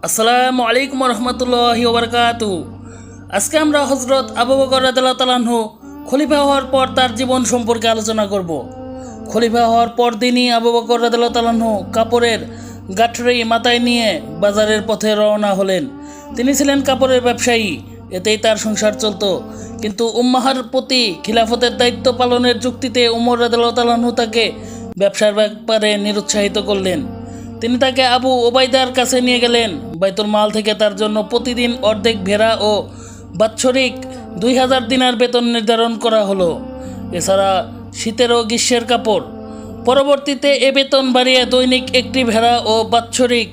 আসসালামু আলাইকুম রহমতুল্লাহি ওবারকাতু। আজকে আমরা হজরত আবু বকর রাদিয়াল্লাহু তাআলা আনহু খলিফা হওয়ার পর তার জীবন সম্পর্কে আলোচনা করব। খলিফা হওয়ার পর দিনই আবু বকর রাদিয়াল্লাহু তাআলা আনহু কাপড়ের গাঠরি মাথায় নিয়ে বাজারের পথে রওনা হলেন। তিনি ছিলেন কাপড়ের ব্যবসায়ী, এতেই তার সংসার চলত। কিন্তু উম্মাহার প্রতি খিলাফতের দায়িত্ব পালনের যুক্তিতে উমর রাদিয়াল্লাহু তাআলা আনহু তাকে ব্যবসার ব্যাপারে নিরুৎসাহিত করলেন। তিনি তাকে আবু ওবাইদার কাছে নিয়ে গেলেন। বাইতুল মাল থেকে তার জন্য প্রতিদিন অর্ধেক ভেড়া ও বাৎসরিক 2000 দিনার বেতন নির্ধারণ করা হলো, এছাড়া শীতের ও গ্রীষ্মের কাপড়। পরবর্তীতে এ বেতন বাড়িয়ে দৈনিক একটি ভেড়া ও বাৎসরিক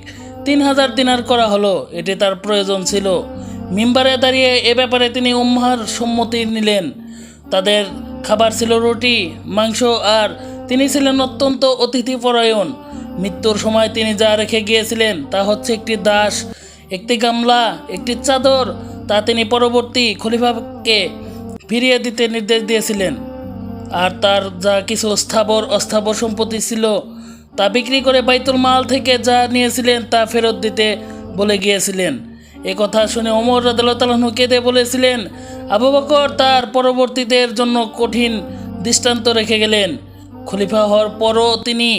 3000 দিনার করা হলো। এটি তার প্রয়োজন ছিল। মিম্বারে দাঁড়িয়ে এ ব্যাপারে তিনি উম্মাহর সম্মতি নিলেন। তাদের খাবার ছিল রুটি, মাংস, আর তিনি ছিলেন অত্যন্ত অতিথিপরায়ণ। মৃত্যুর সময় তিনি যা রেখে গিয়েছিলেন তা হচ্ছে একটি দাস, একটি গামলা, একটি চাদর। তা তিনি পরবর্তী খলিফাকে ফিরিয়ে দিতে নির্দেশ দিয়েছিলেন। আর তার যা কিছু স্থাবর অস্থাবর সম্পত্তি ছিল তা বিক্রি করে বাইতুল মাল থেকে যা নিয়েছিলেন তা ফেরত দিতে বলে গিয়েছিলেন। এ কথা শুনে ওমর রাদিয়াল্লাহু তাআলা আনহু কেঁদে বলেছিলেন, আবু বকর তার পরবর্তীদের জন্য কঠিন দৃষ্টান্ত রেখে গেলেন। খলিফা হওয়ার পরও তিনি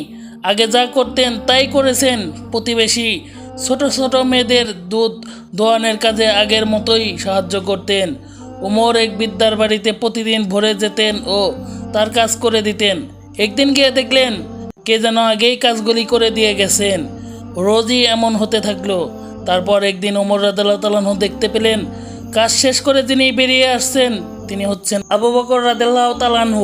আগে যা করতেন তাই করেছেন। প্রতিবেশী ছোট ছোট মেয়েদের দুধ দোয়ানের কাজে আগের মতোই সাহায্য করতেন। ওমর এক বৃদ্ধার বাড়িতে প্রতিদিন ভোরে যেতেন ও তার কাজ করে দিতেন। একদিন গিয়ে দেখলেন কে যেন আগেই কাজগুলি করে দিয়ে গেছেন। রোজই এমন হতে থাকলো। তারপর একদিন ওমর রাদিয়াল্লাহু তাআলা আনহু দেখতে পেলেন কাজ শেষ করে যিনি বেরিয়ে আসছেন তিনি হচ্ছেন আবু বকর রাদিয়াল্লাহু তাআলা আনহু।